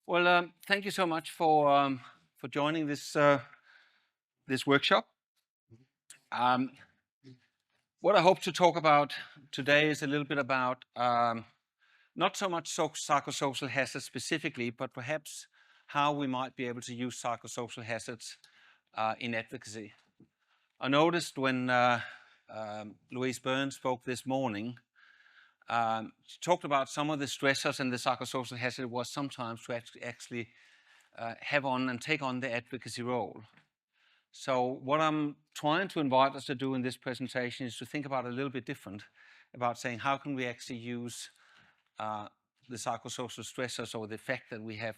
Well, thank you so much for joining this workshop. Um, what I hope to talk about today is a little bit about not so much psychosocial hazards specifically, but perhaps how we might be able to use psychosocial hazards in advocacy. I noticed when Louise Burns spoke this morning, she talked about some of the stressors and the psychosocial hazard was sometimes to actually have on and take on the advocacy role. So what I'm trying to invite us to do in this presentation is to think about a little bit different, about saying how can we actually use the psychosocial stressors or the fact that we have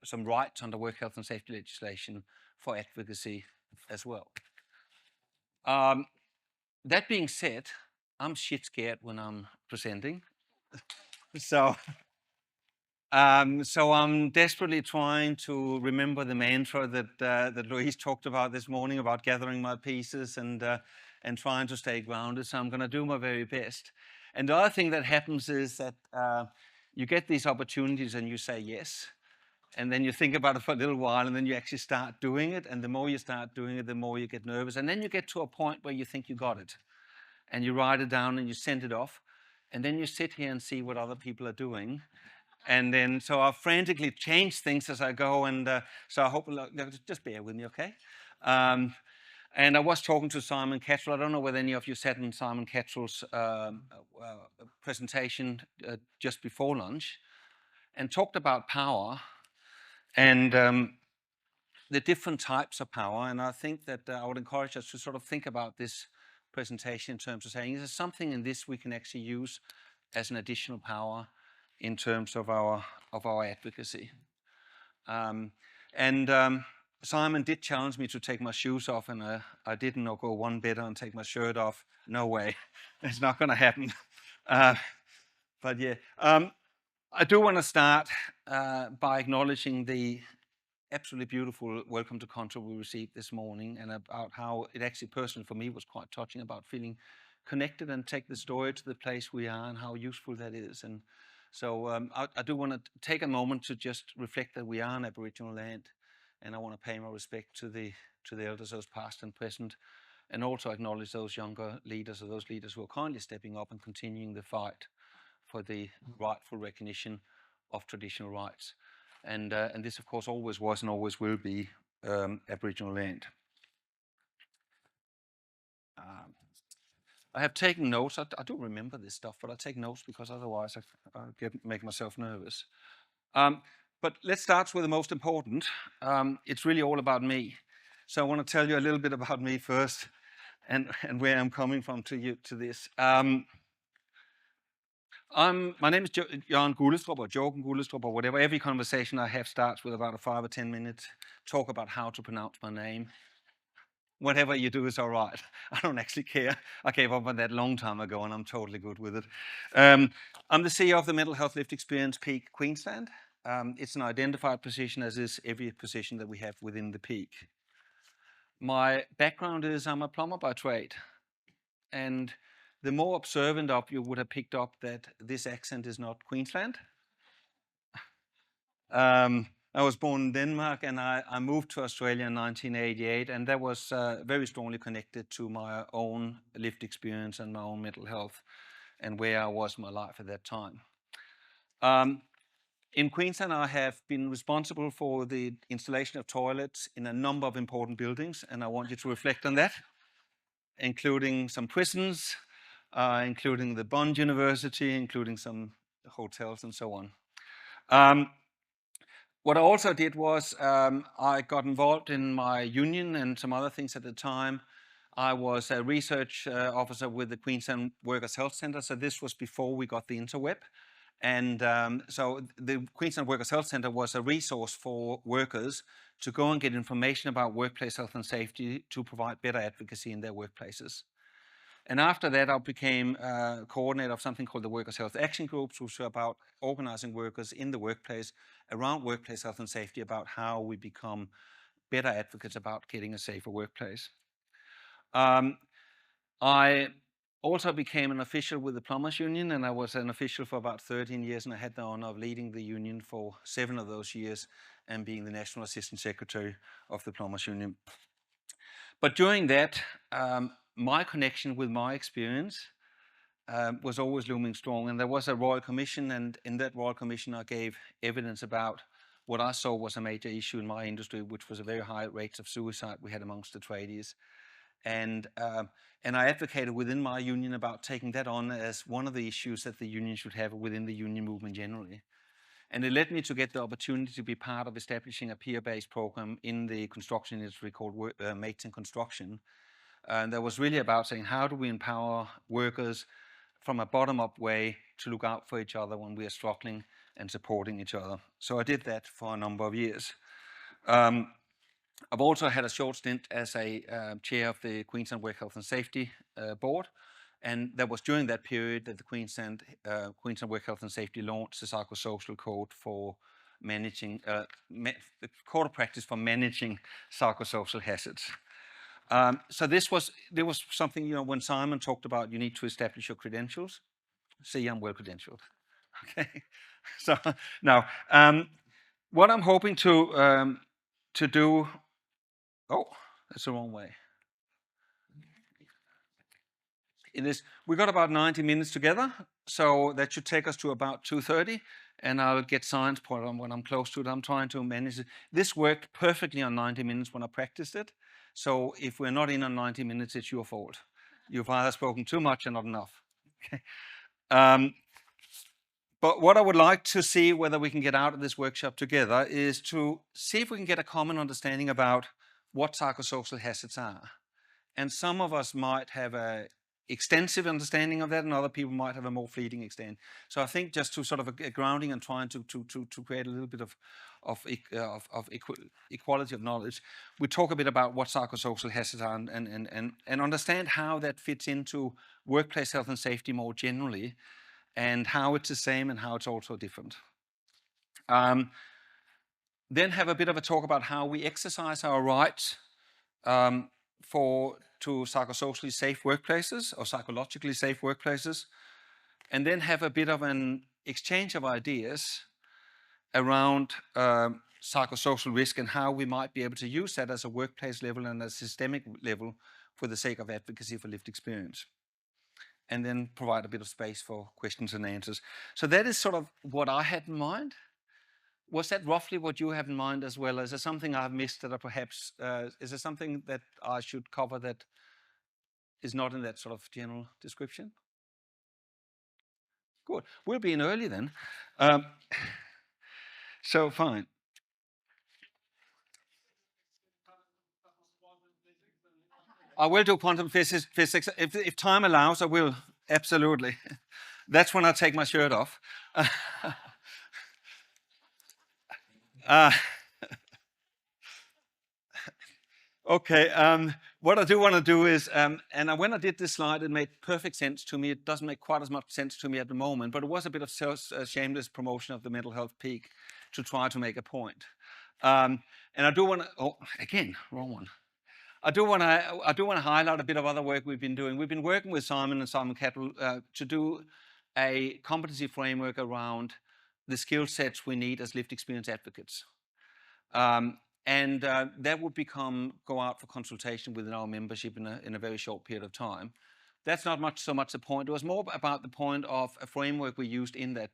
some rights under work health and safety legislation for advocacy as well. That being said, I'm shit scared when I'm presenting. So I'm desperately trying to remember the mantra that Louise talked about this morning about gathering my pieces and trying to stay grounded. So I'm going to do my very best. And the other thing that happens is that you get these opportunities and you say yes. And then you think about it for a little while and then you actually start doing it. And the more you start doing it, the more you get nervous. And then you get to a point where you think you got it. And you write it down and you send it off. And then you sit here and see what other people are doing. And then, so I frantically change things as I go, and so I hope, just bear with me, okay? And I was talking to Simon Cattrall. I don't know whether any of you sat in Simon Cattrall's presentation just before lunch, and talked about power and the different types of power. And I think that I would encourage us to sort of think about this presentation in terms of saying, is there something in this we can actually use as an additional power in terms of our advocacy? Simon did challenge me to take my shoes off, and I didn't, or go one better and take my shirt off. No way, it's not going to happen. But yeah, I do want to start by acknowledging the absolutely beautiful welcome to Contra we received this morning, and about how it actually personally for me was quite touching, about feeling connected and take the story to the place we are and how useful that is. And so I do want to take a moment to just reflect that we are an Aboriginal land, and I want to pay my respect to the elders, those past and present, and also acknowledge those younger leaders or those leaders who are currently stepping up and continuing the fight for the rightful recognition of traditional rights. And this, of course, always was and always will be Aboriginal land. I have taken notes. I do remember this stuff, but I take notes because otherwise I make myself nervous. But let's start with the most important. It's really all about me. So I want to tell you a little bit about me first, and where I'm coming from to this. My name is Gullestrup, or Jorgen, or whatever. Every conversation I have starts with about a 5 or 10 minute talk about how to pronounce my name. Whatever you do is all right. I don't actually care. I gave up on that long time ago, and I'm totally good with it. I'm the CEO of the Mental Health Lived Experience Peak Queensland. It's an identified position, as is every position that we have within the peak. My background is I'm a plumber by trade, and the more observant of you would have picked up that this accent is not Queensland. I was born in Denmark, and I moved to Australia in 1988, and that was very strongly connected to my own lived experience and my own mental health and where I was in my life at that time. In Queensland, I have been responsible for the installation of toilets in a number of important buildings, and I want you to reflect on that, including some prisons, including the Bond University, including some hotels and so on. What I also did was I got involved in my union and some other things at the time. I was a research officer with the Queensland Workers' Health Centre. So this was before we got the interweb. And so the Queensland Workers' Health Centre was a resource for workers to go and get information about workplace health and safety to provide better advocacy in their workplaces. And after that, I became coordinator of something called the Workers' Health Action Groups, which are about organizing workers in the workplace around workplace health and safety, about how we become better advocates about getting a safer workplace. I Also became an official with the Plumbers Union, and I was an official for about 13 years, and I had the honor of leading the union for 7 of those years and being the National Assistant Secretary of the Plumbers Union. But during that, my connection with my experience was always looming strong, and there was a Royal Commission, and in that Royal Commission I gave evidence about what I saw was a major issue in my industry, which was a very high rates of suicide we had amongst the tradies. And I advocated within my union about taking that on as one of the issues that the union should have within the union movement generally. And it led me to get the opportunity to be part of establishing a peer-based program in the construction industry called Mates in Construction. And that was really about saying, how do we empower workers from a bottom-up way to look out for each other when we are struggling and supporting each other. So I did that for a number of years. I've also had a short stint as a chair of the Queensland Work Health and Safety Board, and that was during that period that the Queensland Work Health and Safety launched the Psychosocial Code for managing, the code of practice for managing psychosocial hazards. So there was something, you know, when Simon talked about you need to establish your credentials. See, I'm well credentialed. Okay, so now what I'm hoping to do. Oh, that's the wrong way. It is. We got about 90 minutes together, so that should take us to about 2:30, and I'll get science point on when I'm close to it. I'm trying to manage it. This worked perfectly on 90 minutes when I practiced it. So if we're not in on 90 minutes, it's your fault. You've either spoken too much or not enough. Okay. But what I would like to see whether we can get out of this workshop together is to see if we can get a common understanding about what psychosocial hazards are. And some of us might have a extensive understanding of that, and other people might have a more fleeting extent. So I think just to sort of a grounding and trying to create a little bit of equality of knowledge, we talk a bit about what psychosocial hazards are and understand how that fits into workplace health and safety more generally, and how it's the same and how it's also different. Then have a bit of a talk about how we exercise our rights to psychosocially safe workplaces or psychologically safe workplaces, and then have a bit of an exchange of ideas around psychosocial risk and how we might be able to use that as a workplace level and a systemic level for the sake of advocacy for lived experience. And then provide a bit of space for questions and answers. So that is sort of what I had in mind. Was that roughly what you have in mind as well? Is there something I've missed that perhaps, is there something that I should cover that is not in that sort of general description? Good. We'll be in early then. So fine. I will do quantum physics. If time allows, I will. Absolutely. That's when I take my shirt off. Okay, what I do want to do is, and when I did this slide, it made perfect sense to me. It doesn't make quite as much sense to me at the moment, but it was a bit of shameless promotion of the mental health peak to try to make a point. And I do want to, oh, again, wrong one. I do want to highlight a bit of other work we've been doing. We've been working with Simon and Simon Cattle to do a competency framework around the skill sets we need as lived experience advocates. And that would go out for consultation within our membership in a very short period of time. That's not so much the point. It was more about the point of a framework we used in that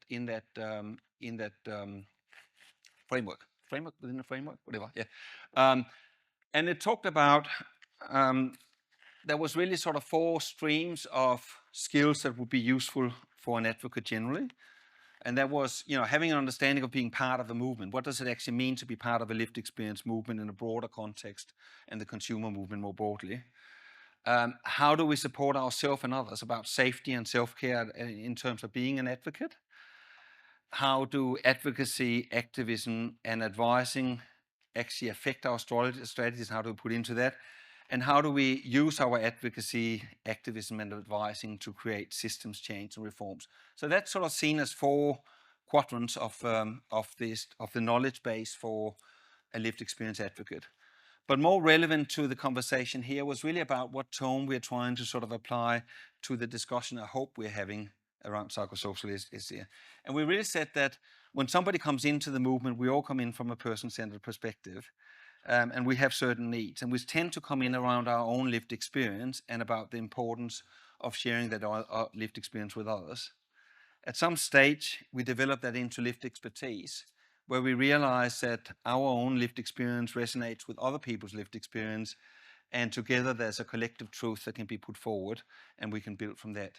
framework within the framework, whatever. Yeah, and it talked about there was really sort of 4 streams of skills that would be useful for an advocate generally. And that was, you know, having an understanding of being part of a movement. What does it actually mean to be part of a lived experience movement in a broader context and the consumer movement more broadly? How do we support ourselves and others about safety and self-care in terms of being an advocate? How do advocacy, activism, and advising actually affect our strategies? How do we put into that? And how do we use our advocacy, activism, and advising to create systems change and reforms? So that's sort of seen as 4 quadrants of the knowledge base for a lived experience advocate. But more relevant to the conversation here was really about what tone we're trying to sort of apply to the discussion I hope we're having around psychosocial is here. And we really said that when somebody comes into the movement, we all come in from a person-centered perspective, and we have certain needs. And we tend to come in around our own lived experience and about the importance of sharing that our lived experience with others. At some stage, we develop that into lived expertise, where we realize that our own lived experience resonates with other people's lived experience, and together there's a collective truth that can be put forward, and we can build from that.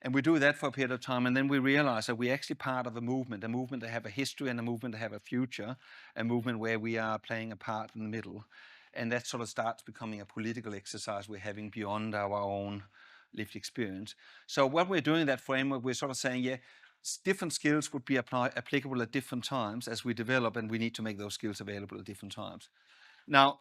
And we do that for a period of time, and then we realize that we're actually part of a movement that have a history and a movement that have a future, a movement where we are playing a part in the middle. And that sort of starts becoming a political exercise we're having beyond our own lived experience. So what we're doing in that framework, we're sort of saying, yeah, different skills would be applicable at different times as we develop, and we need to make those skills available at different times. Now,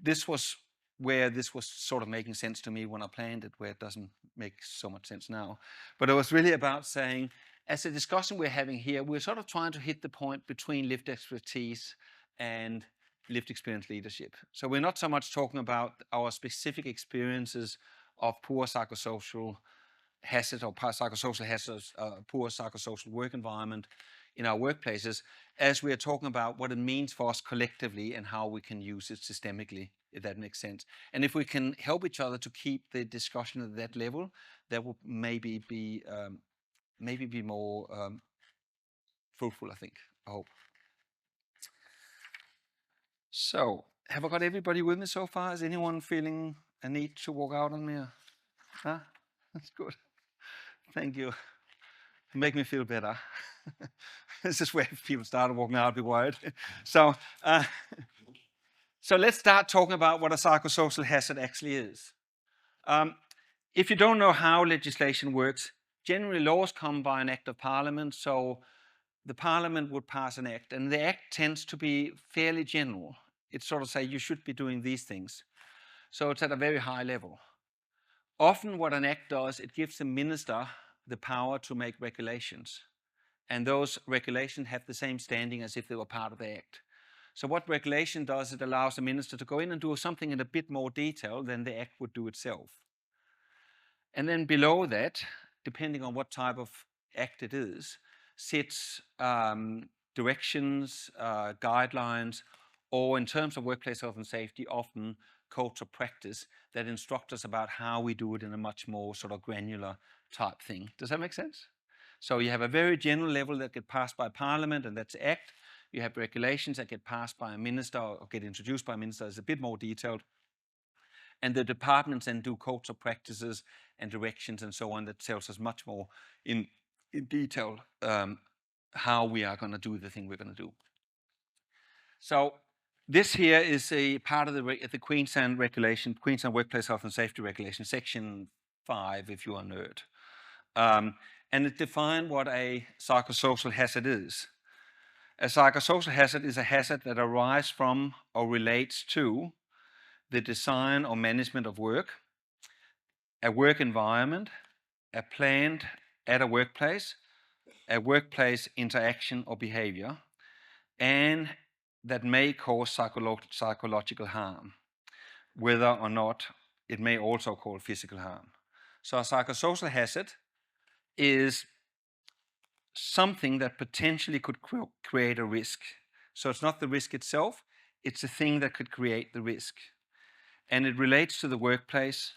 this was where this was sort of making sense to me when I planned it, where it doesn't make so much sense now. But it was really about saying, as a discussion we're having here, we're sort of trying to hit the point between lived expertise and lived experience leadership. So we're not so much talking about our specific experiences of poor psychosocial hazard or psychosocial hazards, poor psychosocial work environment in our workplaces, as we are talking about what it means for us collectively and how we can use it systemically, if that makes sense. And if we can help each other to keep the discussion at that level, that will maybe be more fruitful, I think, I hope. So, have I got everybody with me so far? Is anyone feeling a need to walk out on me? Huh? That's good. Thank you. Make me feel better. This is where people started walking out, be worried. So let's start talking about what a psychosocial hazard actually is. If you don't know how legislation works, generally laws come by an act of parliament. So the parliament would pass an act, and the act tends to be fairly general. It sort of say you should be doing these things. So it's at a very high level. Often what an act does, it gives the minister the power to make regulations. And those regulations have the same standing as if they were part of the act. So what regulation does, it allows the minister to go in and do something in a bit more detail than the act would do itself. And then below that, depending on what type of act it is, sits directions, guidelines, or in terms of workplace health and safety, often codes of practice that instruct us about how we do it in a much more sort of granular type thing. Does that make sense? So you have a very general level that get passed by parliament, and that's act. You have regulations that get passed by a minister or get introduced by a minister as a bit more detailed. And the departments then do codes of practices and directions and so on that tells us much more in detail how we are going to do the thing we're going to do. So this here is a part of the Queensland regulation, Queensland Workplace Health and Safety Regulation, Section 5, if you're a nerd. And it defined what a psychosocial hazard is. A psychosocial hazard is a hazard that arises from or relates to the design or management of work, a work environment, a plan at a workplace interaction or behavior, and that may cause psychological harm, whether or not it may also cause physical harm. So a psychosocial hazard is something that potentially could create a risk. So it's not the risk itself, it's a thing that could create the risk. And it relates to the workplace,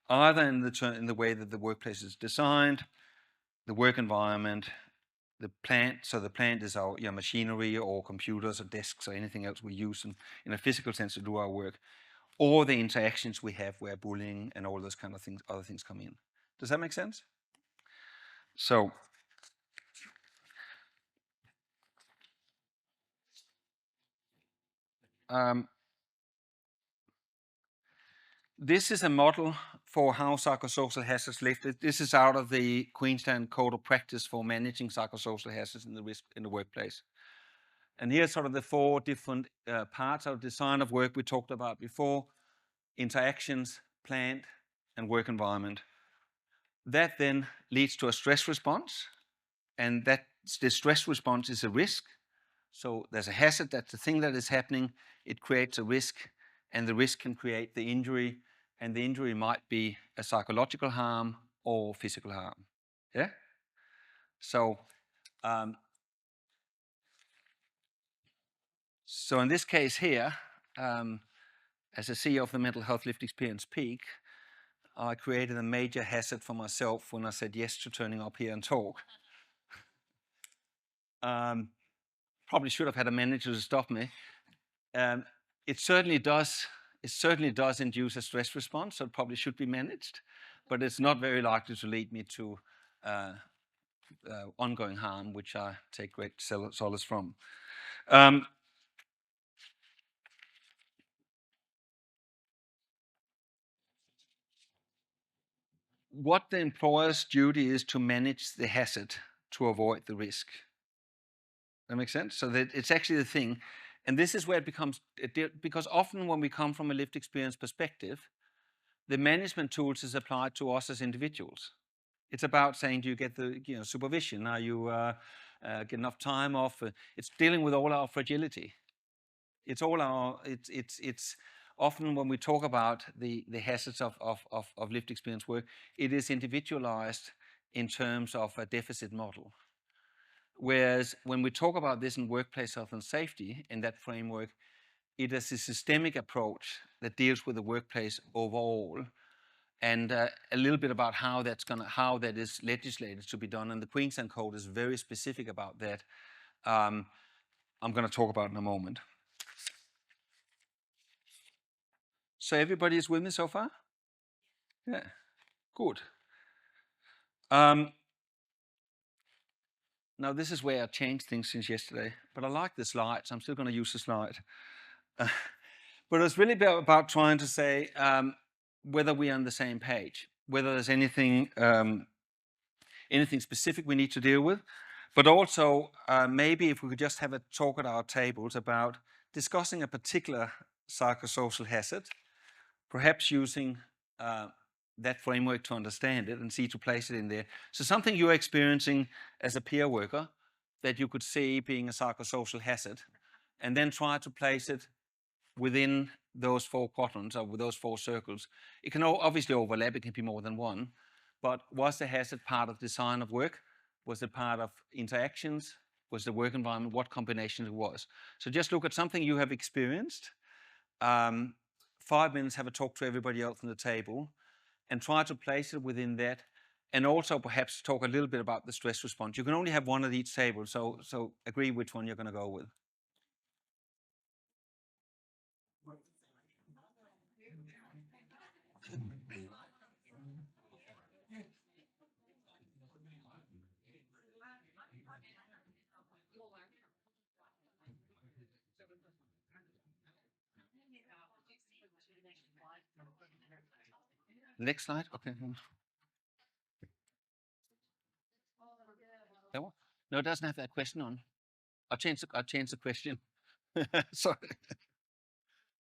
either in the way that the workplace is designed, the work environment, the plant. So the plant is our machinery or computers or desks or anything else we use in a physical sense to do our work, or the interactions we have where bullying and all those kind of things, other things come in. Does that make sense? So this is a model for how psychosocial hazards lived. This is out of the Queensland Code of Practice for managing psychosocial hazards in the workplace. And here's sort of the four different parts of design of work we talked about before: interactions, plant, and work environment. That then leads to a stress response, and the stress response is a risk. So there's a hazard, that's the thing that is happening, it creates a risk, and the risk can create the injury, and the injury might be a psychological harm or physical harm. Yeah? So, so in this case here, as a CEO of the Mental Health Lived Experience Peak, I created a major hazard for myself when I said yes to turning up here and talk. Probably should have had a manager to stop me. It certainly does. It certainly does induce a stress response, so it probably should be managed, but it's not very likely to lead me to ongoing harm, which I take great solace from. What the employer's duty is to manage the hazard to avoid the risk. That makes sense? So that it's actually the thing. And this is where it becomes, because often when we come from a lived experience perspective, the management tools is applied to us as individuals. It's about saying, do you get the supervision? Are you get enough time off? It's dealing with all our fragility. It's all our, it's often when we talk about the hazards of lived experience work, it is individualized in terms of a deficit model. Whereas when we talk about this in workplace health and safety, in that framework, it is a systemic approach that deals with the workplace overall, and a little bit about how that is legislated to be done. And the Queensland Code is very specific about that. I'm going to talk about in a moment. So everybody is with me so far? Yeah, good. Now this is where I changed things since yesterday, but I like the slides. I'm still going to use the slide. But it's really about trying to say whether we're on the same page, whether there's anything specific we need to deal with, but also maybe if we could just have a talk at our tables about discussing a particular psychosocial hazard, perhaps using that framework to understand it and see to place it in there. So something you're experiencing as a peer worker that you could see being a psychosocial hazard, and then try to place it within those four quadrants or with those four circles. It can obviously overlap, it can be more than one, but was the hazard part of design of work? Was it part of interactions? Was the work environment? What combination it was? So just look at something you have experienced. 5 minutes, have a talk to everybody else on the table and try to place it within that. And also perhaps talk a little bit about the stress response. You can only have one at each table, so agree which one you're going to go with. Next slide. Okay. That one? No, it doesn't have that question on. I'll change the question. Sorry.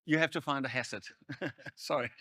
You have to find a hazard. Sorry.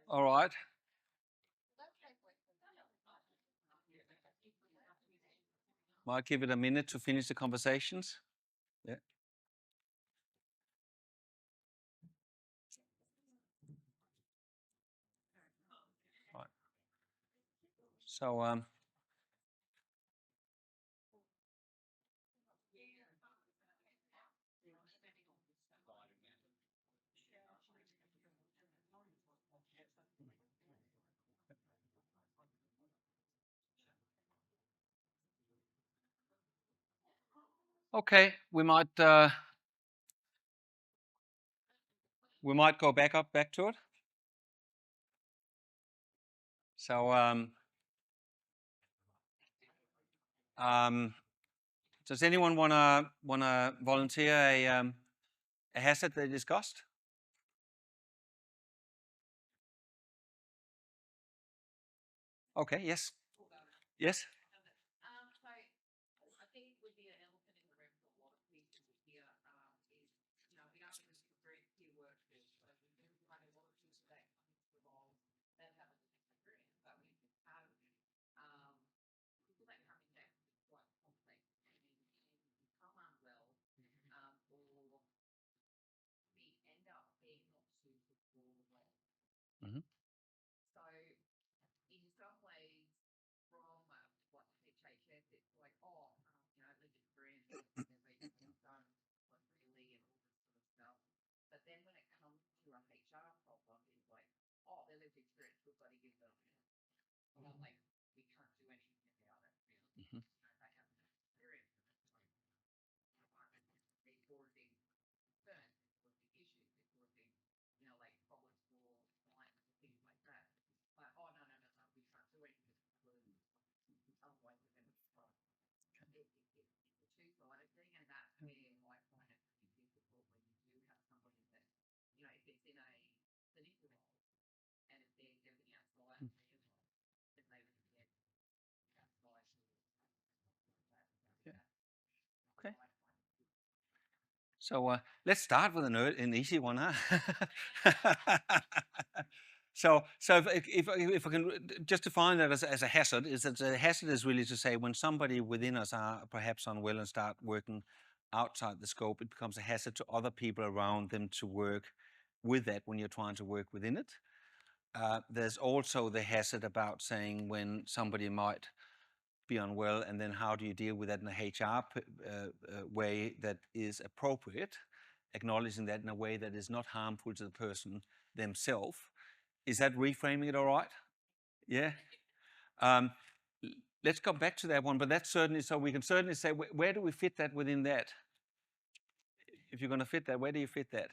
All right. Might give it a minute to finish the conversations. Yeah. Right. So okay, we might go back to it. So does anyone wanna volunteer a hazard they discussed? Okay. Yes. Yes. Mhm. Mhm. Yeah. Okay. So let's start with an easy one, huh? So if I can just define that as a hazard, is that a hazard is really to say when somebody within us are perhaps unwell and start working outside the scope, it becomes a hazard to other people around them to work with that when you're trying to work within it. There's also the hazard about saying when somebody might be unwell, and then how do you deal with that in a HR way that is appropriate, acknowledging that in a way that is not harmful to the person themselves. Is that reframing it all right? Yeah. Um, let's come back to that one, but that's certainly so we can certainly say where do we fit that within that? If you're going to fit that, where do you fit that?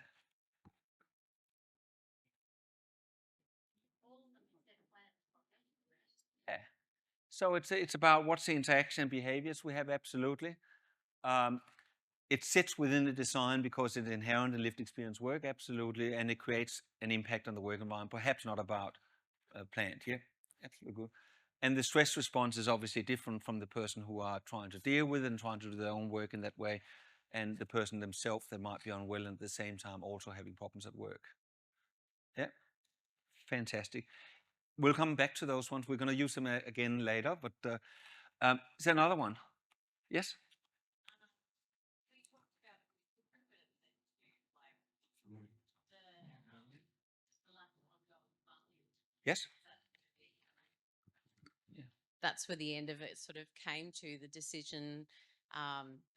Yeah. So it's about what's the interaction behaviors we have, absolutely. Um, it sits within the design because it's inherent in lived experience work, absolutely, and it creates an impact on the work environment, perhaps not about planned. Yeah, absolutely good. And the stress response is obviously different from the person who are trying to deal with it and trying to do their own work in that way, and the person themselves that might be unwell and at the same time also having problems at work. Yeah, fantastic. We'll come back to those ones. We're going to use them again later, but is there another one? Yes? Yes? Yeah. That's where the end of it sort of came to the decision.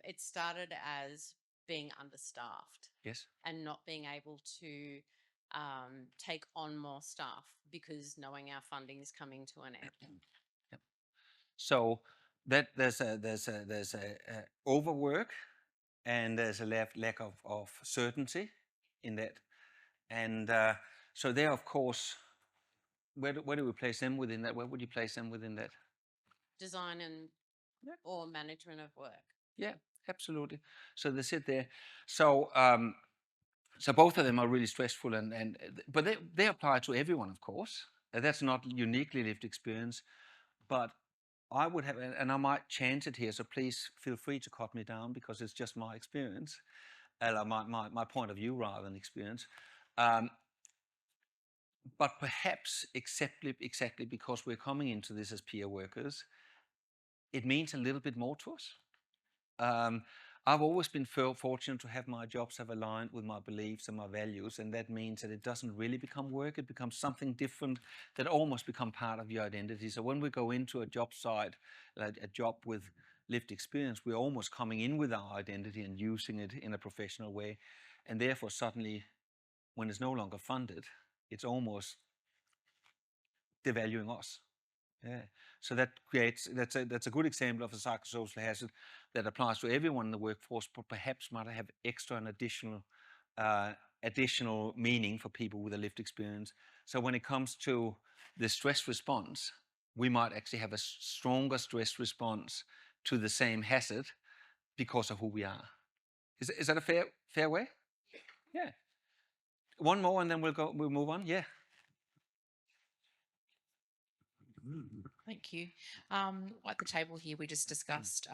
It started as being understaffed Yes. and not being able to take on more staff because knowing our funding is coming to an end. Yep. So that there's a overwork and there's a lack of certainty in that. And so there, of course, where do we place them within that? Where would you place them within that? Design and Yeah. or management of work. Yeah, absolutely. So they sit there. So so both of them are really stressful, but they apply to everyone, of course. That's not uniquely lived experience, but I would have, and I might chance it here, so please feel free to cut me down because it's just my experience, my point of view rather than experience. Um, but perhaps exactly because we're coming into this as peer workers, it means a little bit more to us. I've always been fortunate to have my jobs have aligned with my beliefs and my values, and that means that it doesn't really become work, it becomes something different that almost become part of your identity. So when we go into a job site, like a job with lived experience, we're almost coming in with our identity and using it in a professional way. And therefore suddenly, when it's no longer funded, it's almost devaluing us. Yeah. So that creates, that's a good example of a psychosocial hazard that applies to everyone in the workforce, but perhaps might have extra and additional meaning for people with a lived experience. So when it comes to the stress response, we might actually have a stronger stress response to the same hazard because of who we are. Is that a fair way? Yeah. One more and then we'll move on. Yeah. Thank you. At the table here, we just discussed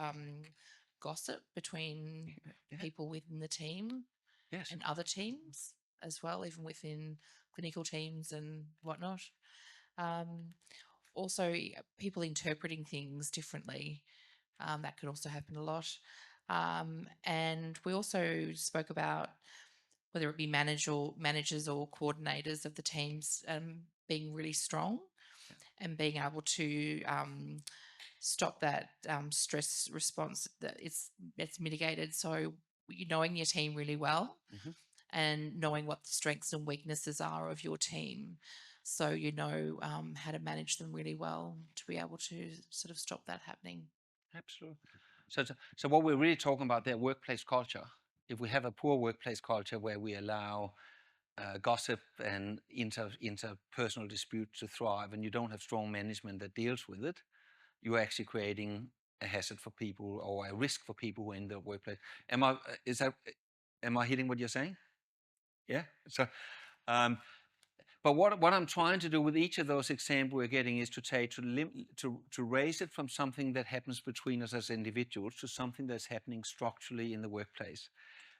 gossip between Yeah. people within the team Yes. and other teams as well, even within clinical teams and whatnot. Also, people interpreting things differently. That could also happen a lot. And we also spoke about whether it be managers or coordinators of the teams being really strong and being able to stop that stress response that it's mitigated. So you knowing your team really well and knowing what the strengths and weaknesses are of your team, so you know how to manage them really well to be able to sort of stop that happening. Absolutely. So what we're really talking about there, workplace culture. If we have a poor workplace culture where we allow gossip and interpersonal disputes to thrive, and you don't have strong management that deals with it, you're actually creating a hazard for people or a risk for people who are in the workplace. Am I hitting what you're saying? Yeah. So, but what I'm trying to do with each of those examples we're getting is to raise it from something that happens between us as individuals to something that's happening structurally in the workplace.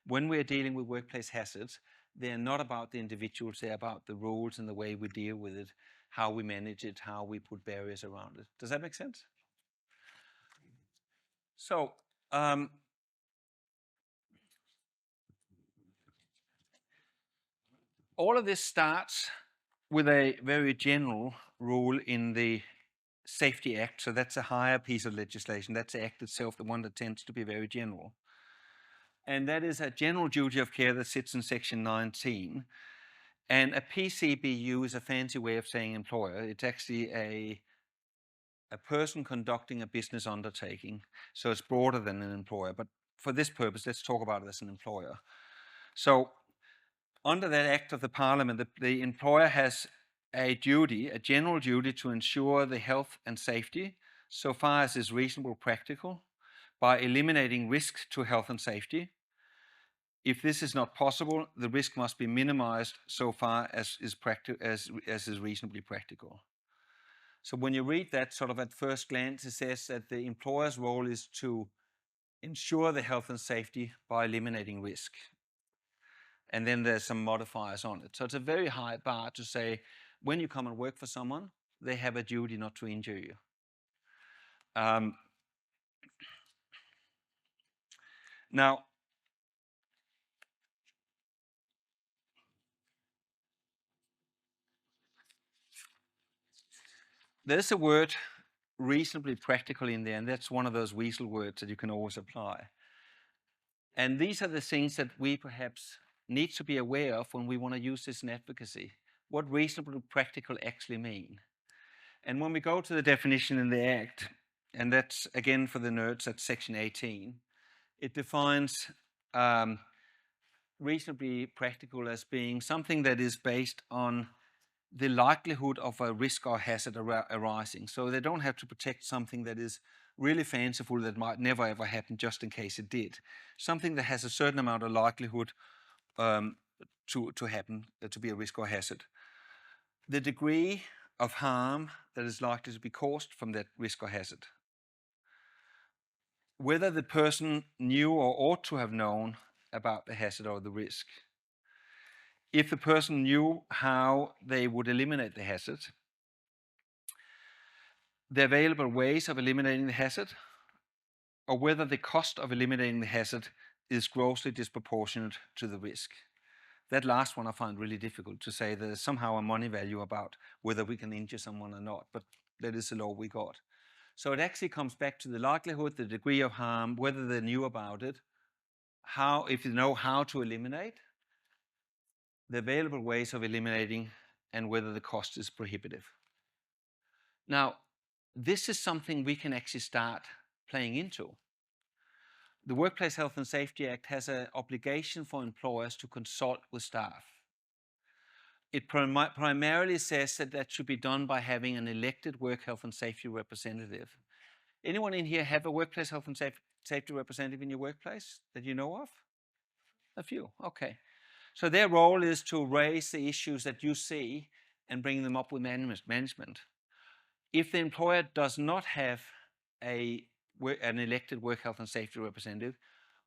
When we're dealing with workplace hazards, they're not about the individuals, they're about the rules and the way we deal with it, how we manage it, how we put barriers around it. Does that make sense? So, all of this starts with a very general rule in the Safety Act. So that's a higher piece of legislation. That's the Act itself, the one that tends to be very general. And that is a general duty of care that sits in Section 19. And a PCBU is a fancy way of saying employer. It's actually a person conducting a business undertaking. So it's broader than an employer. But for this purpose, let's talk about it as an employer. So under that act of the Parliament, the employer has a duty, a general duty to ensure the health and safety, so far as is reasonable practical, by eliminating risk to health and safety. If this is not possible, the risk must be minimized so far as is reasonably practical. So when you read that sort of at first glance, it says that the employer's role is to ensure the health and safety by eliminating risk. And then there's some modifiers on it. So it's a very high bar to say, when you come and work for someone, they have a duty not to injure you. Now, there's a word reasonably practical in there, and that's one of those weasel words that you can always apply. And these are the things that we perhaps need to be aware of when we want to use this in advocacy. What reasonably practical actually mean? And when we go to the definition in the Act, and that's again for the nerds, that's Section 18, it defines reasonably practical as being something that is based on the likelihood of a risk or hazard arising. So they don't have to protect something that is really fanciful that might never ever happen just in case it did. Something that has a certain amount of likelihood to happen, to be a risk or hazard. The degree of harm that is likely to be caused from that risk or hazard. Whether the person knew or ought to have known about the hazard or the risk. if the person knew how they would eliminate the hazard, the available ways of eliminating the hazard, or whether the cost of eliminating the hazard is grossly disproportionate to the risk. That last one I find really difficult to say. There's somehow a money value about whether we can injure someone or not, but that is the law we got. So it actually comes back to the likelihood, the degree of harm, whether they knew about it, how, if you know how to eliminate, the available ways of eliminating, and whether the cost is prohibitive. Now, this is something we can actually start playing into. The Workplace Health and Safety Act has an obligation for employers to consult with staff. It primarily says that that should be done by having an elected work health and safety representative. Anyone in here have a workplace health and safety representative in your workplace that you know of? A few, okay. So their role is to raise the issues that you see and bring them up with management. If the employer does not have an elected work health and safety representative,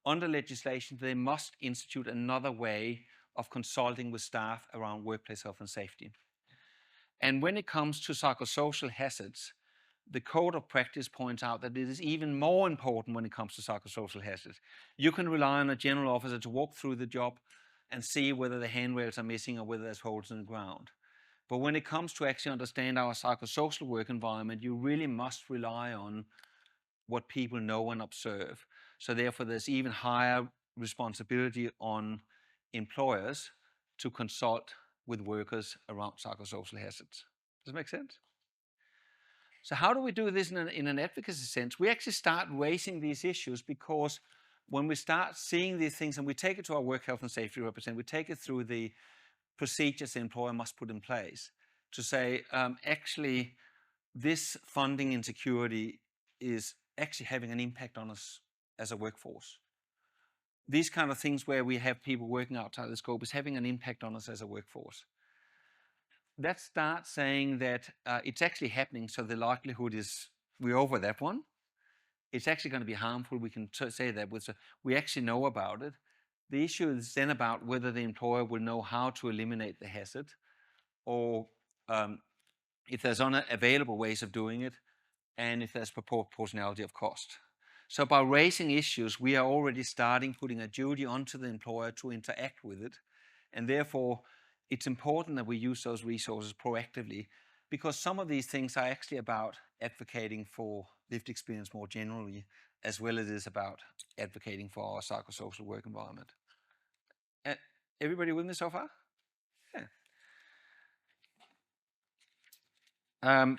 under legislation, they must institute another way of consulting with staff around workplace health and safety. And when it comes to psychosocial hazards, the code of practice points out that it is even more important when it comes to psychosocial hazards. You can rely on a general officer to walk through the job and see whether the handrails are missing or whether there's holes in the ground. But when it comes to actually understand our psychosocial work environment, you really must rely on what people know and observe. So therefore, there's even higher responsibility on employers to consult with workers around psychosocial hazards. Does that make sense? So how do we do this in an advocacy sense? We actually start raising these issues because when we start seeing these things and we take it to our work health and safety representative, we take it through the procedures the employer must put in place to say, actually, this funding insecurity is actually having an impact on us as a workforce. These kind of things where we have people working outside the scope is having an impact on us as a workforce. That starts saying that it's actually happening, so the likelihood is we're over that one. It's actually going to be harmful. We can say that we actually know about it. The issue is then about whether the employer will know how to eliminate the hazard, or if there's available ways of doing it, and if there's proportionality of cost. So by raising issues, we are already starting putting a duty onto the employer to interact with it, and therefore it's important that we use those resources proactively, because some of these things are actually about advocating for lived experience more generally, as well as it is about advocating for our psychosocial work environment. Everybody with me so far? Yeah.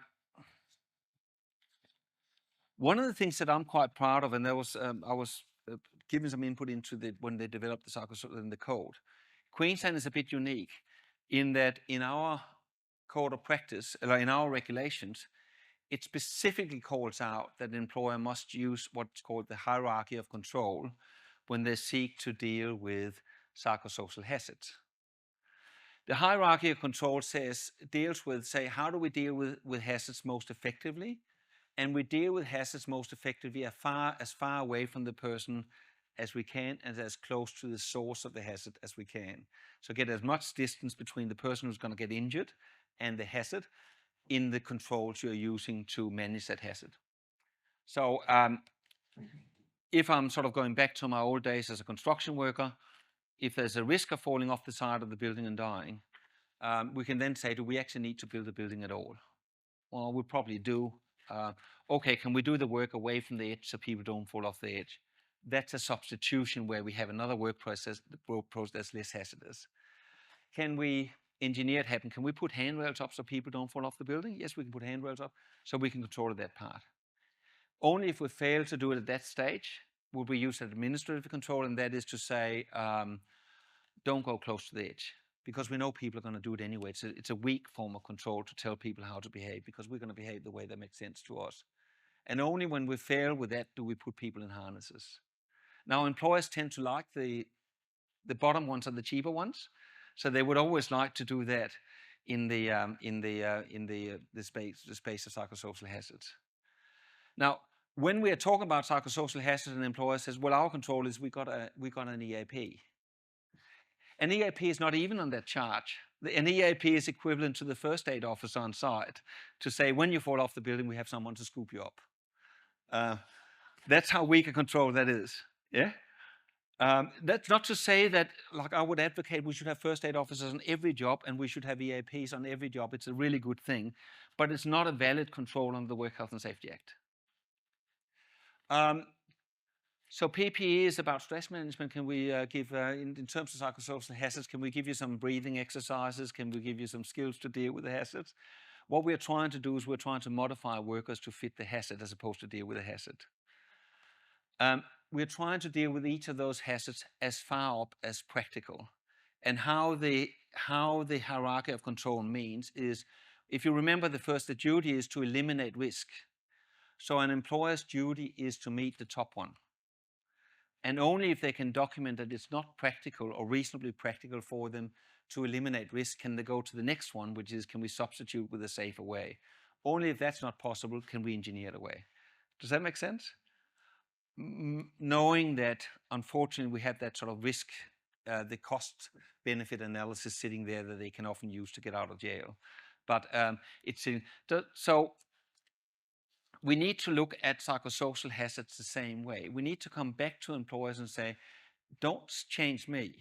One of the things that I'm quite proud of, and there was I was giving some input into when they developed the psychosocial in the code. Queensland is a bit unique in that in our code of practice, in our regulations, it specifically calls out that the employer must use what's called the hierarchy of control when they seek to deal with psychosocial hazards. The hierarchy of control deals with, say, how do we deal with hazards most effectively? And we deal with hazards most effectively as far away from the person as we can and as close to the source of the hazard as we can. So get as much distance between the person who's going to get injured and the hazard in the controls you're using to manage that hazard. So if I'm sort of going back to my old days as a construction worker, if there's a risk of falling off the side of the building and dying, we can then say, do we actually need to build a building at all? Well, we probably do. Okay, can we do the work away from the edge so people don't fall off the edge? That's a substitution where we have another work process that's less hazardous. Can we engineer it happen? Can we put handrails up so people don't fall off the building? Yes, we can put handrails up so we can control that part. Only if we fail to do it at that stage would we use administrative control, and that is to say, don't go close to the edge, because we know people are going to do it anyway. It's a weak form of control to tell people how to behave, because we're going to behave the way that makes sense to us. And only when we fail with that do we put people in harnesses. Now, employers tend to like the bottom ones are the cheaper ones, so they would always like to do that in the space of psychosocial hazards. Now, when we are talking about psychosocial hazards, an employer says, "Well, our control is we got an EAP." An EAP is not even on that chart. An EAP is equivalent to the first aid officer on site to say, when you fall off the building, we have someone to scoop you up. That's how weak a control that is. Yeah. That's not to say that, like, I would advocate we should have first aid officers on every job and we should have EAPs on every job. It's a really good thing, but it's not a valid control under the Work Health and Safety Act. So PPE is about stress management. Can we give, in terms of psychosocial hazards, can we give you some breathing exercises? Can we give you some skills to deal with the hazards? What we're trying to do is we're trying to modify workers to fit the hazard as opposed to deal with the hazard. We're trying to deal with each of those hazards as far up as practical. And how the hierarchy of control means is, if you remember the duty is to eliminate risk. So an employer's duty is to meet the top one. And only if they can document that it's not practical or reasonably practical for them to eliminate risk can they go to the next one, which is, can we substitute with a safer way? Only if that's not possible can we engineer the way. Does that make sense? Knowing that, unfortunately, we have that sort of risk, the cost benefit analysis sitting there that they can often use to get out of jail. But so we need to look at psychosocial hazards the same way. We need to come back to employers and say, don't change me.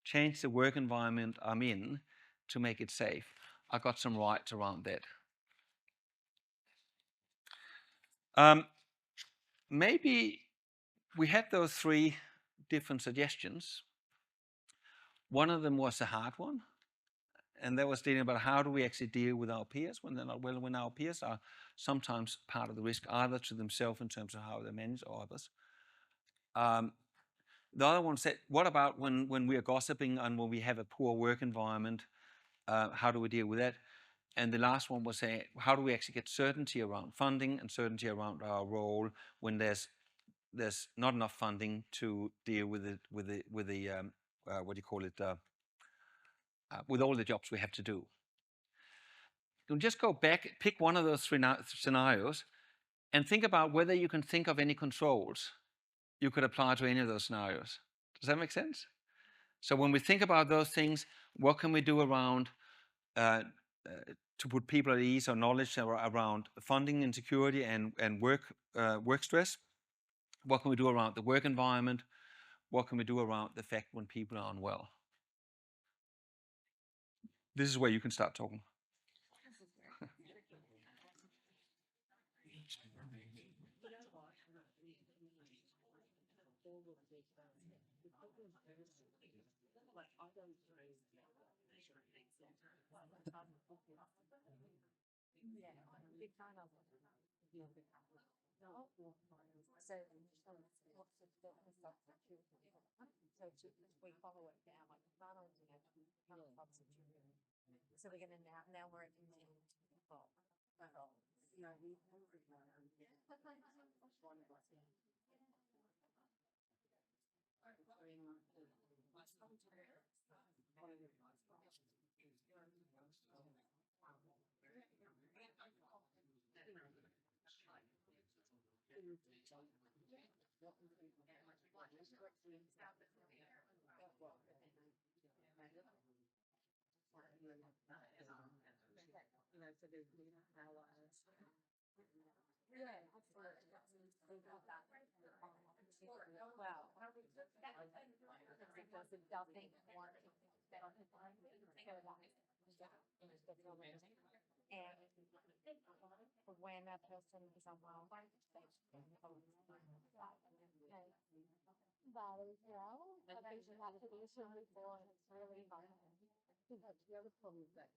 Change the work environment I'm in to make it safe. I got some rights around that. Maybe we had those 3 different suggestions. One of them was a hard one, and that was dealing about how do we actually deal with our peers when they're not well, when our peers are sometimes part of the risk, either to themselves in terms of how they manage or others. The other one said, what about when we are gossiping and when we have a poor work environment, how do we deal with that? And the last one was saying, how do we actually get certainty around funding and certainty around our role when there's not enough funding to deal with it, with the what do you call it, with all the jobs we have to do. So just go back, pick one of those 3 scenarios, and think about whether you can think of any controls you could apply to any of those scenarios. Does that make sense? So when we think about those things, what can we do around to put people at ease or knowledge around funding insecurity and work stress? What can we do around the work environment? What can we do around the fact when people are unwell? This is where you can start talking. So we're gonna now we're at and when a person is unwell, that is well. I've been in that position before, and it's really hard. That's the other problem that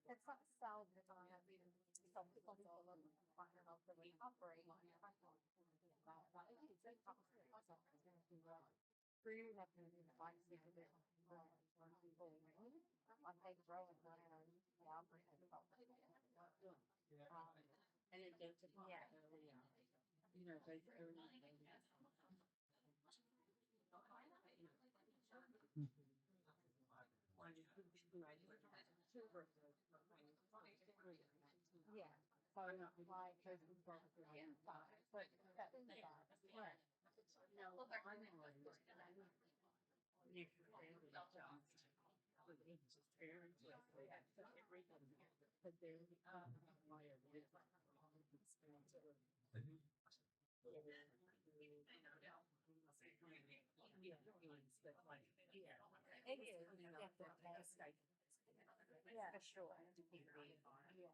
It's not self-design, self-control of partner of the recovery. Through that like supervision, I take growing and and it goes to yeah. So like those people but that's right. It is, yeah, for sure. Yeah.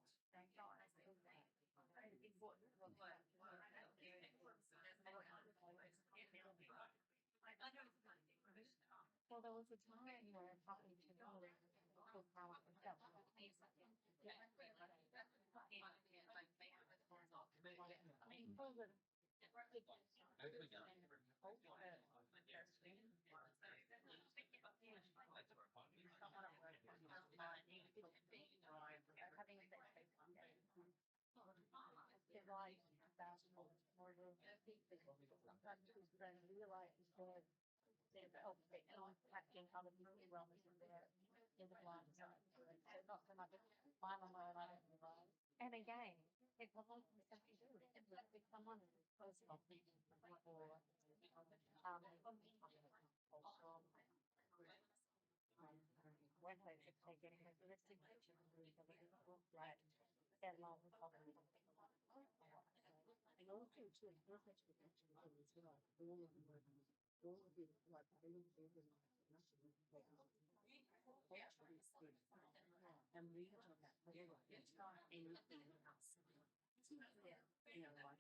Well, there was a time where talking to me was how it felt. Sometimes you don't realize that they're impacting other people's wellness in their life. So not so much mine on my own, I don't realize. And again, it wasn't something to do with it. With someone who's close to me or when they just take getting her holistic right and long recovery. And also to perfect protection as well. All of the like and we don't have that anything else. You know, like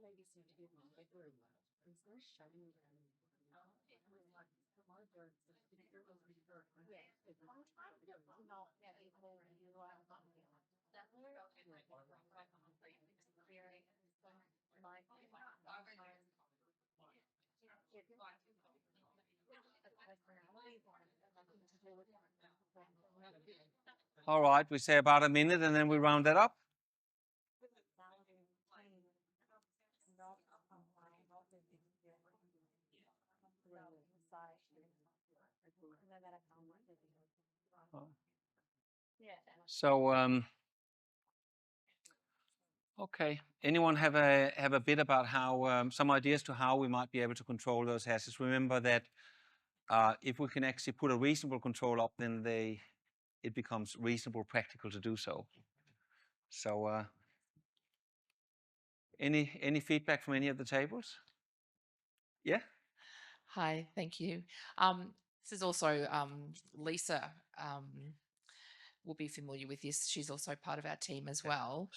ladies need to be bigger. There's no shiny around. Yeah, it's not equal. You are All right, we say about a minute and then we round that up. So, okay. Anyone have a bit about how some ideas to how we might be able to control those hazards? Remember that if we can actually put a reasonable control up, then it becomes reasonable, practical to do so. So, any feedback from any of the tables? Yeah. Hi, thank you. This is also Lisa will be familiar with this. She's also part of our team as well,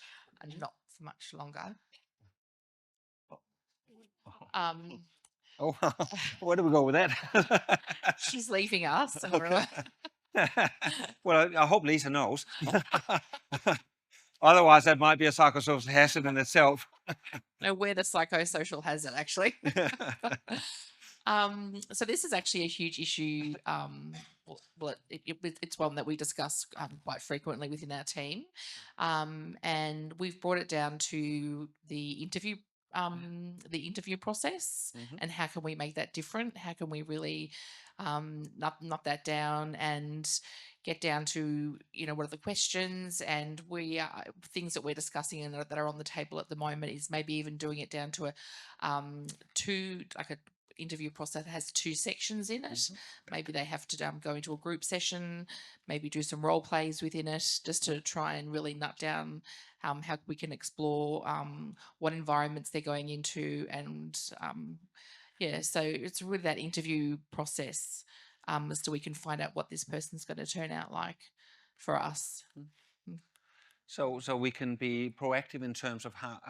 and not for much longer. Oh, where do we go with that? She's leaving us. Okay. Well, I hope Lisa knows. Otherwise, that might be a psychosocial hazard in itself. No, we're the psychosocial hazard, actually. So this is actually a huge issue. It's one that we discuss quite frequently within our team, and we've brought it down to the interview the interview process, Mhm. and how can we make that different? How can we really knock that down and get down to, what are the questions, and things that we're discussing and that are on the table at the moment is maybe even doing it down to a interview process that has 2 sections in it. Maybe they have to go into a group session, maybe do some role plays within it, just to try and really nut down how we can explore what environments they're going into, and so it's really that interview process as to we can find out what this person's going to turn out like for us. So we can be proactive in terms of how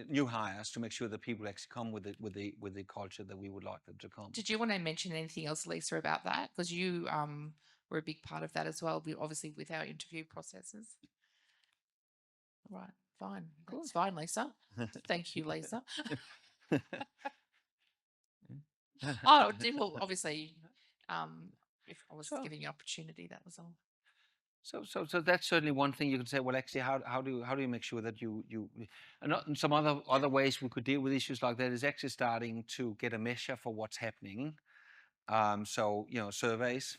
new hires to make sure that people actually come with the culture that we would like them to come. Did you want to mention anything else, Lisa, about that? Because you were a big part of that as well, obviously with our interview processes. Right, fine. That's fine, Lisa. Thank you, Lisa. Oh, well, obviously, if I was giving you opportunity, that was all. So that's certainly one thing you can say. Well, actually, how do you make sure that you and some other ways we could deal with issues like that is actually starting to get a measure for what's happening. So surveys,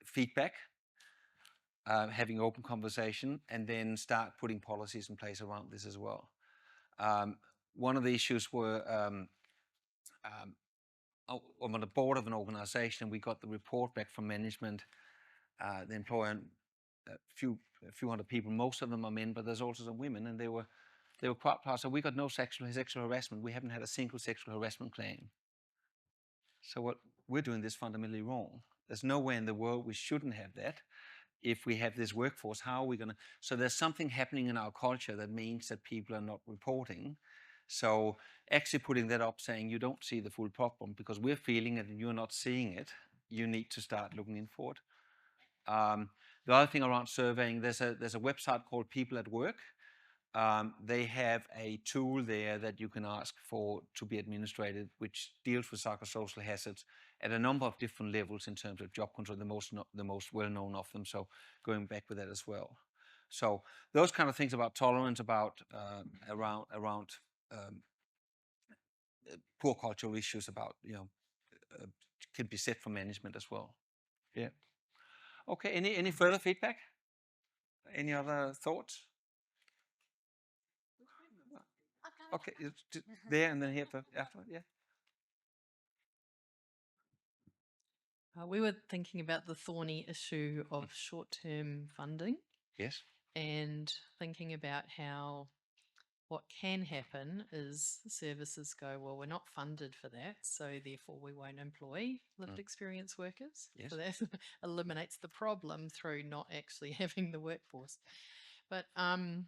feedback, having open conversation, and then start putting policies in place around this as well. One of the issues were I'm on the board of an organization. We got the report back from management, the employer, a few hundred people. Most of them are men, but there's also some women, and they were quite proud. So we got no sexual harassment. We haven't had a single sexual harassment claim. So what we're doing this fundamentally wrong. There's nowhere in the world we shouldn't have that. If we have this workforce, how are we going to? So there's something happening in our culture that means that people are not reporting. So actually putting that up, saying you don't see the full problem because we're feeling it and you're not seeing it, you need to start looking in for it. The other thing around surveying, there's a website called People at Work. They have a tool there that you can ask for to be administrated, which deals with psychosocial hazards at a number of different levels in terms of job control, the most well-known of them. So going back with that as well. So those kind of things about tolerance, about around poor cultural issues, about can be set for management as well. Yeah. Okay. Any further feedback? Any other thoughts? Okay, it's there and then here after, yeah. We were thinking about the thorny issue of short-term funding Yes. and thinking about how what can happen is services go, well, we're not funded for that, so therefore we won't employ lived experience workers. Yes. So that eliminates the problem through not actually having the workforce. But I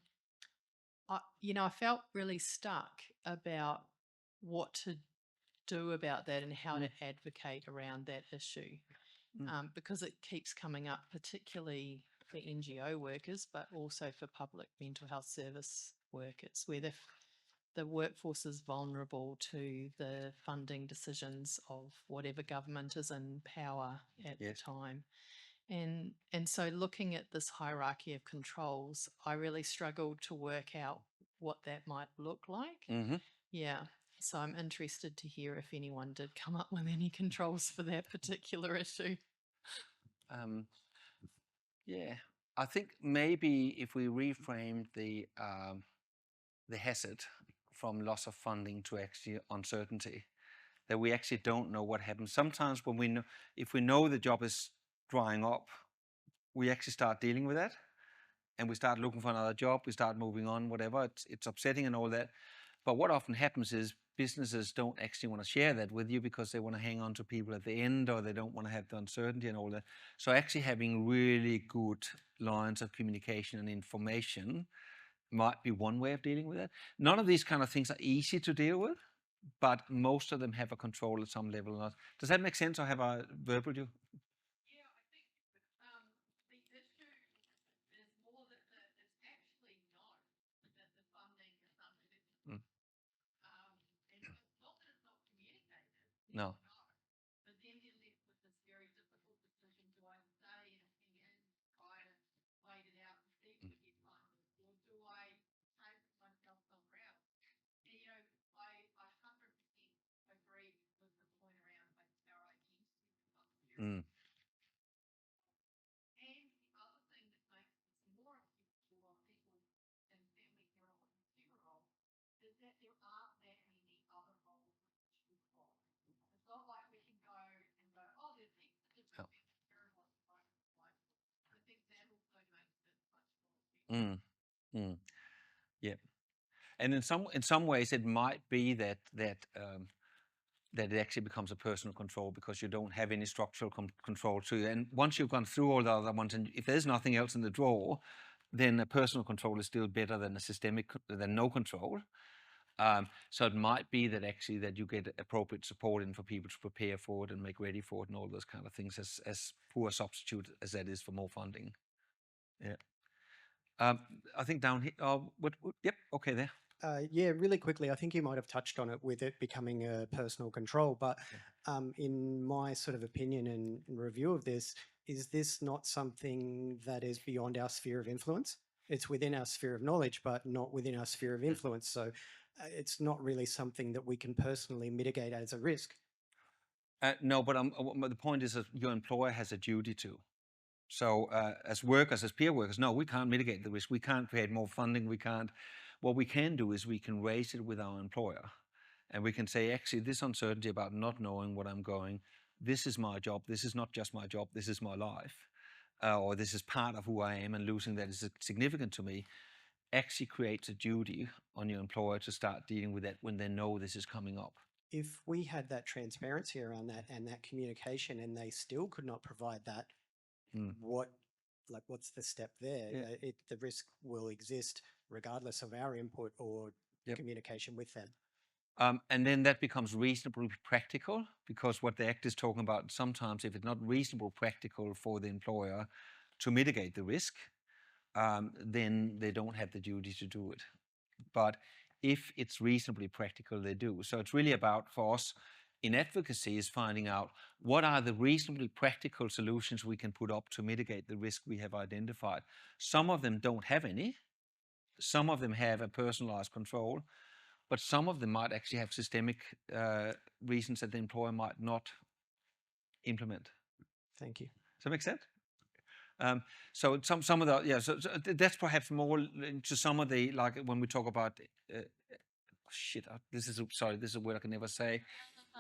felt really stuck about what to do about that and how to advocate around that issue, because it keeps coming up, particularly for NGO workers, but also for public mental health service workers, where the workforce is vulnerable to the funding decisions of whatever government is in power at the time. And so looking at this hierarchy of controls, I really struggled to work out what that might look like. Yeah. So I'm interested to hear if anyone did come up with any controls for that particular issue. Yeah, I think maybe if we reframed the hazard from loss of funding to actually uncertainty, that we actually don't know what happens. Sometimes when we know, if we know the job is drying up, we actually start dealing with that, and we start looking for another job. We start moving on, whatever. It's upsetting and all that. But what often happens is businesses don't actually want to share that with you because they want to hang on to people at the end, or they don't want to have the uncertainty and all that. So actually having really good lines of communication and information might be one way of dealing with it. None of these kind of things are easy to deal with, but most of them have a control at some level. Does that make sense, or have I verbal you? Yeah, I think the issue is more that it's actually not that the funding is unlimited. And not that it's not communicated. No. But then you're left with this very difficult decision: do I stay and hang in, try to wait it out and see if we get funded, or do I take myself somewhere else? And Mm. And the other thing that makes this more applicable on people in family care or care role is that there aren't that many other roles which we follow. It's not like we can go and go, oh, there's heaps of different Yeah. family care roles. I think that also makes it much more effective. Mm. Mm. Yeah. And in some ways, it might be that that it actually becomes a personal control because you don't have any structural control to you. And once you've gone through all the other ones, and if there's nothing else in the drawer, then a personal control is still better than a than no control. So it might be that actually that you get appropriate support in for people to prepare for it and make ready for it and all those kind of things, as poor a substitute as that is for more funding. Yeah. I think down here. Yep. Okay. There. Yeah, really quickly, I think you might have touched on it with it becoming a personal control, but in my sort of opinion and review of this, is this not something that is beyond our sphere of influence? It's within our sphere of knowledge, but not within our sphere of influence. So it's not really something that we can personally mitigate as a risk. No, but the point is that your employer has a duty to. So as workers, as peer workers, no, we can't mitigate the risk. We can't create more funding. We can't. What we can do is we can raise it with our employer. And we can say, actually, this uncertainty about not knowing what I'm going, this is my job. This is not just my job. This is my life. Or this is part of who I am, and losing that is significant to me. Actually creates a duty on your employer to start dealing with that when they know this is coming up. If we had that transparency around that and that communication and they still could not provide that, what's the step there? Yeah. The risk will exist regardless of our input or Yep. communication with them. And then that becomes reasonably practical, because what the Act is talking about, sometimes if it's not reasonable practical for the employer to mitigate the risk, then they don't have the duty to do it. But if it's reasonably practical, they do. So it's really about, for us in advocacy, is finding out what are the reasonably practical solutions we can put up to mitigate the risk we have identified. Some of them don't have any. Some of them have a personalized control, but some of them might actually have systemic reasons that the employer might not implement. Thank you. Does that make sense? So some of the, so that's perhaps more into some of the, like when we talk about this is a word I can never say,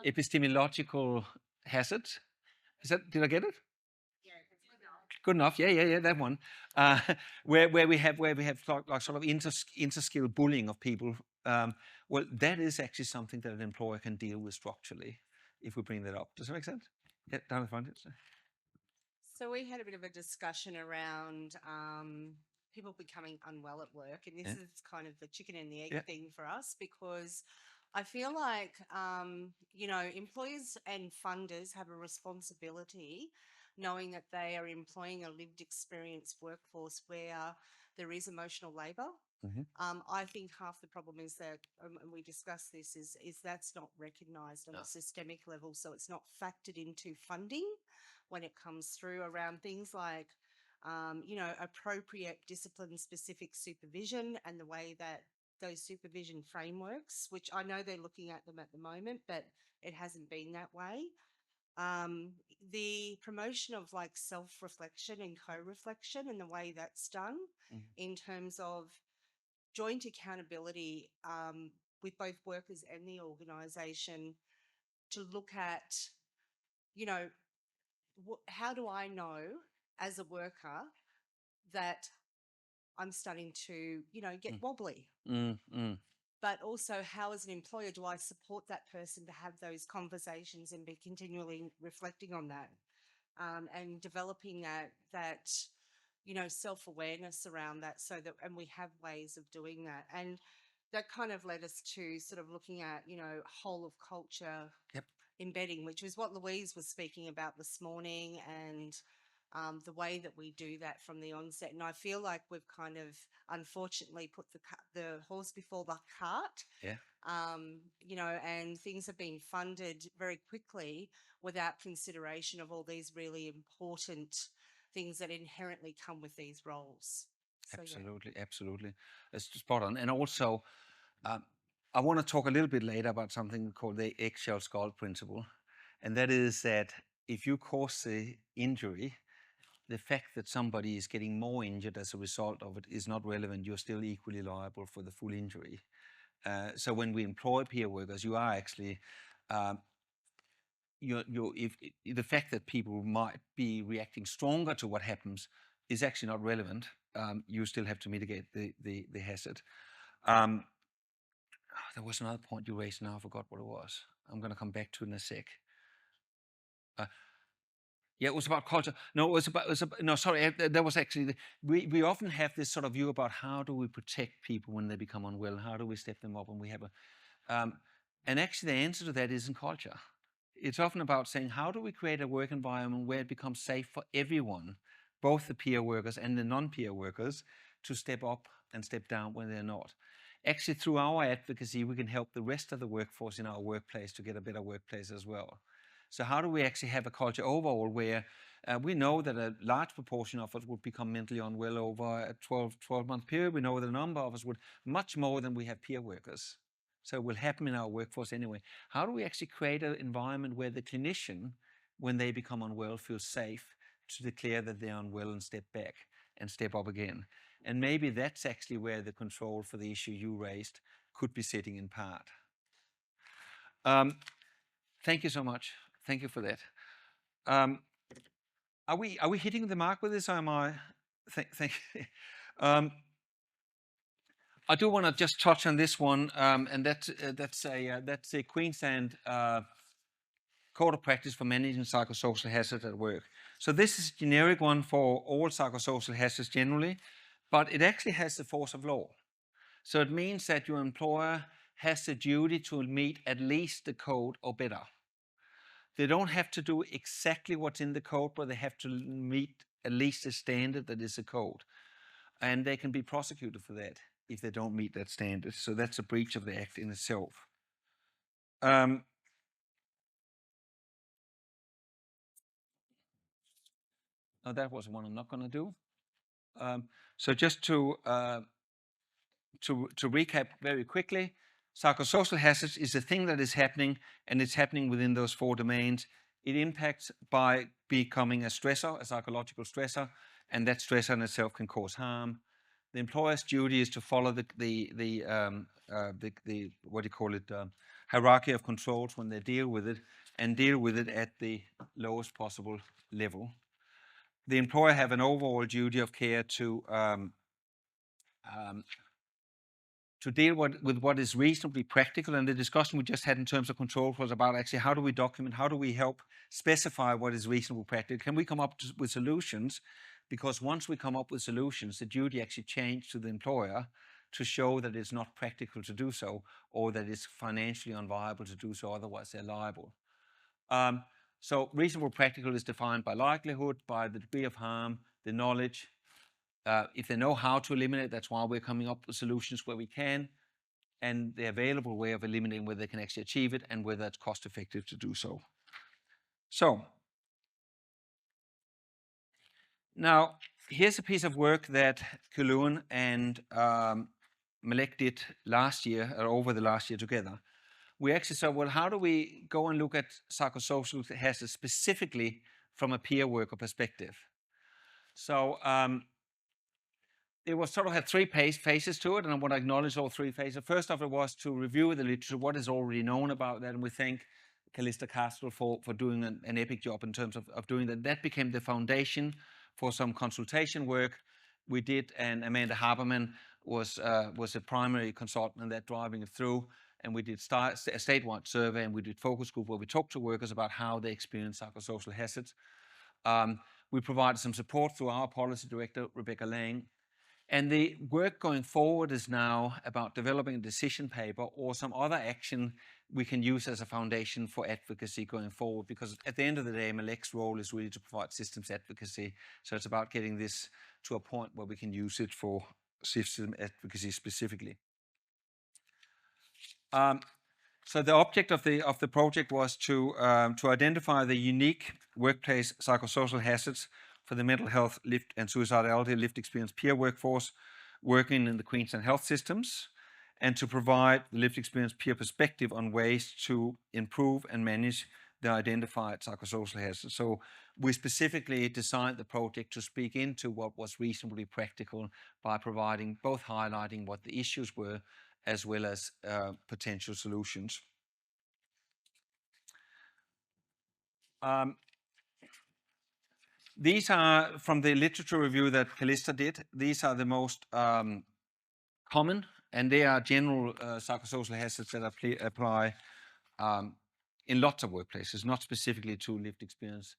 epistemological hazards. Did I get it? Good enough. Yeah, that one. Where we have like sort of inter-skill bullying of people. Well, that is actually something that an employer can deal with structurally if we bring that up. Does that make sense? Yeah, down the front. So we had a bit of a discussion around people becoming unwell at work, and this is kind of the chicken and the egg thing for us, because I feel like employers and funders have a responsibility, knowing that they are employing a lived experience workforce where there is emotional labour. I think half the problem is that, and we discussed this, is that's not recognised on a systemic level, so it's not factored into funding when it comes through around things like, appropriate discipline-specific supervision and the way that those supervision frameworks, which I know they're looking at them at the moment, but it hasn't been that way. The promotion of like self-reflection and co-reflection and the way that's done in terms of joint accountability with both workers and the organisation to look at, how do I know as a worker that I'm starting to, get wobbly? But also, how as an employer do I support that person to have those conversations and be continually reflecting on that, and developing that self-awareness around that, so that, and we have ways of doing that. And that kind of led us to sort of looking at, whole of culture embedding, which was what Louise was speaking about this morning, and the way that we do that from the onset. And I feel like we've kind of unfortunately put the horse before the cart. And things have been funded very quickly without consideration of all these really important things that inherently come with these roles. So, Absolutely. It's spot on. And also, I want to talk a little bit later about something called the eggshell skull principle. And that is that if you cause the injury, the fact that somebody is getting more injured as a result of it is not relevant. You're still equally liable for the full injury. So when we employ peer workers, you are actually, if the fact that people might be reacting stronger to what happens is actually not relevant. You still have to mitigate the hazard. There was another point you raised, now I forgot what it was. I'm going to come back to it in a sec. Yeah, it was about culture. No, it was about, no, sorry, there was actually, we often have this sort of view about how do we protect people when they become unwell, how do we step them up when we have and actually the answer to that is in culture. It's often about saying, how do we create a work environment where it becomes safe for everyone, both the peer workers and the non-peer workers, to step up and step down when they're not. Actually, through our advocacy, we can help the rest of the workforce in our workplace to get a better workplace as well. So how do we actually have a culture overall where we know that a large proportion of us would become mentally unwell over a 12-month period. We know that a number of us would, much more than we have peer workers. So it will happen in our workforce anyway. How do we actually create an environment where the clinician, when they become unwell, feels safe to declare that they're unwell and step back and step up again? And maybe that's actually where the control for the issue you raised could be sitting in part. Thank you so much. Thank you for that. Are we hitting the mark with this, or am I? Thank you. I do want to just touch on this one, and that's a Queensland code of practice for managing psychosocial hazards at work. So this is a generic one for all psychosocial hazards generally, but it actually has the force of law. So it means that your employer has the duty to meet at least the code or better. They don't have to do exactly what's in the code, but they have to meet at least the standard that is a code. And they can be prosecuted for that if they don't meet that standard. So that's a breach of the Act in itself. Oh, that was one I'm not going to do. So just to recap very quickly, psychosocial hazards is a thing that is happening, and it's happening within those 4 domains. It impacts by becoming a stressor, a psychological stressor, and that stressor in itself can cause harm. The employer's duty is to follow the what do you call it, hierarchy of controls when they deal with it, and deal with it at the lowest possible level. The employer have an overall duty of care to deal with what is reasonably practical. And the discussion we just had in terms of control was about actually how do we document, how do we help specify what is reasonable practical? Can we come up with solutions? Because once we come up with solutions, the duty actually changed to the employer to show that it's not practical to do so, or that it's financially unviable to do so, otherwise they're liable. So reasonable practical is defined by likelihood, by the degree of harm, the knowledge. If they know how to eliminate, that's why we're coming up with solutions where we can, and the available way of eliminating whether they can actually achieve it and whether it's cost effective to do so. So now here's a piece of work that QLEWN and MHLEPQ did last year, or over the last year together. We actually said, well, how do we go and look at psychosocial hazards specifically from a peer worker perspective? So it was sort of had 3 phases to it, and I want to acknowledge all 3 phases. First of it was to review the literature, what is already known about that, and we thank Gullestrup for doing an epic job in terms of doing that. That became the foundation for some consultation work we did, and Amanda Haberman was a primary consultant in that, driving it through. And we did a statewide survey, and we did focus group where we talked to workers about how they experience psychosocial hazards. We provided some support through our policy director, Rebecca Lang. And the work going forward is now about developing a decision paper or some other action we can use as a foundation for advocacy going forward, because at the end of the day, MHLEPQ's role is really to provide systems advocacy. So it's about getting this to a point where we can use it for system advocacy specifically. So the object of the project was to identify the unique workplace psychosocial hazards for the mental health, lived and suicidality lived experience peer workforce working in the Queensland health systems, and to provide the lived experience peer perspective on ways to improve and manage the identified psychosocial hazards. So we specifically designed the project to speak into what was reasonably practical by providing both highlighting what the issues were as well as potential solutions. These are from the literature review that Calista did. These are the most common, and they are general psychosocial hazards that apply in lots of workplaces, not specifically to lived experience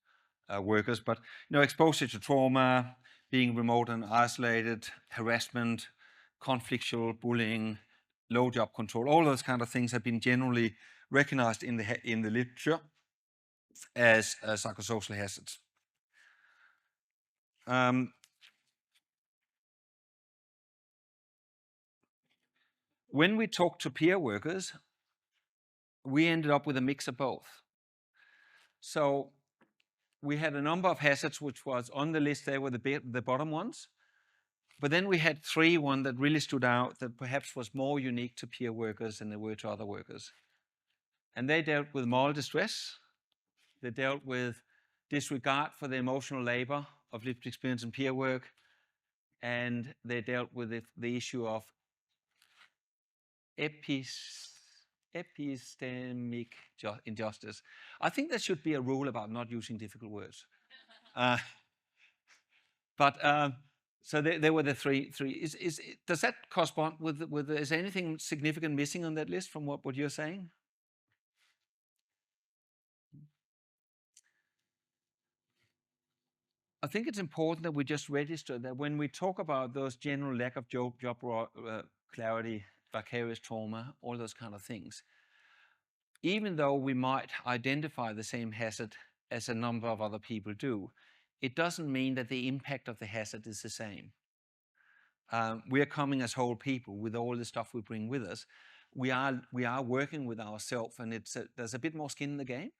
workers, but exposure to trauma, being remote and isolated, harassment, conflictual bullying, low job control, all those kind of things have been generally recognized in the literature as psychosocial hazards. When we talked to peer workers, we ended up with a mix of both. So we had a number of hazards which was on the list. They were the bottom ones. But then we had one that really stood out that perhaps was more unique to peer workers than they were to other workers. And they dealt with moral distress. They dealt with disregard for the emotional labor of lived experience and peer work. And they dealt with the issue of epistemic injustice. I think there should be a rule about not using difficult words. So they were the three. Does that correspond with is anything significant missing on that list from what you're saying? I think it's important that we just register that when we talk about those general lack of job clarity, vicarious trauma, all those kind of things, even though we might identify the same hazard as a number of other people do, it doesn't mean that the impact of the hazard is the same. We are coming as whole people with all the stuff we bring with us. We are working with ourselves, and there's a bit more skin in the game,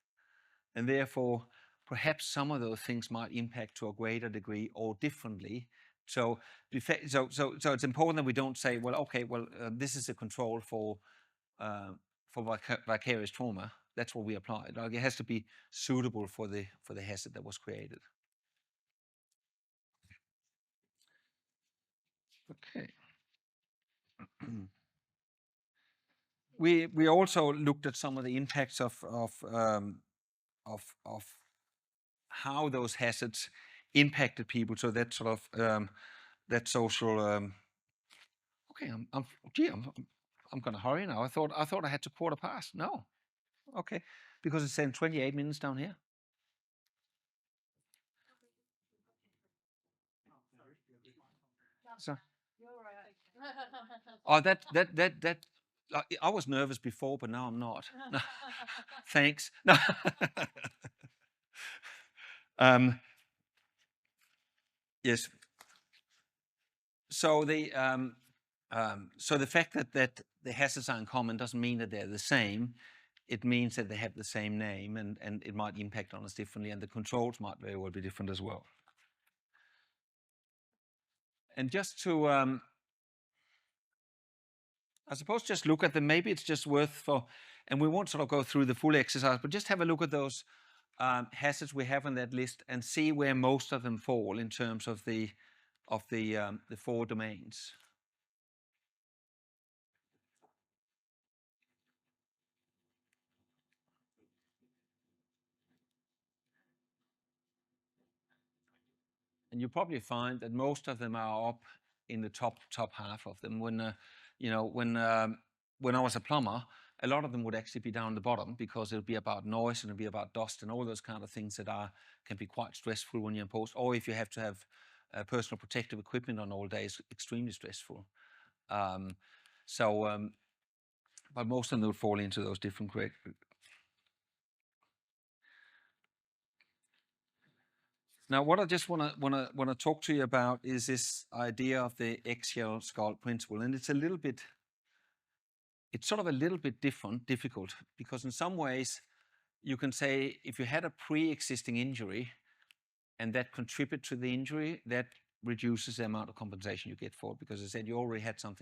and therefore perhaps some of those things might impact to a greater degree or differently. So it's important that we don't say, well, okay, well, this is a control for vicarious trauma. That's what we apply. Like, it has to be suitable for the hazard that was created. Okay. We also looked at some of the impacts of how those hazards impacted people. So that sort of that social. Okay, I'm going to hurry now. I thought I had to 1:15. No, okay, because it's saying 28 minutes down here. So, oh, that. I was nervous before, but now I'm not. No. Thanks. No. Yes. So the fact that the hazards are uncommon doesn't mean that they're the same. It means that they have the same name, and it might impact on us differently, and the controls might very well be different as well. And just to, I suppose, just look at them. Maybe it's just worth and we won't sort of go through the full exercise, but just have a look at those hazards we have on that list and see where most of them fall in terms of the 4 domains. And you probably find that most of them are up in the top half of them. When I was a plumber, a lot of them would actually be down the bottom because it would be about noise and it would be about dust and all those kind of things that can be quite stressful when you're in post. Or if you have to have personal protective equipment on all day, it's extremely stressful. But most of them would fall into those different grades. Now, what I just want to talk to you about is this idea of the eggshell skull principle, and it's sort of a little bit difficult, because in some ways you can say if you had a pre-existing injury and that contributed to the injury, that reduces the amount of compensation you get for it, because I said you already had something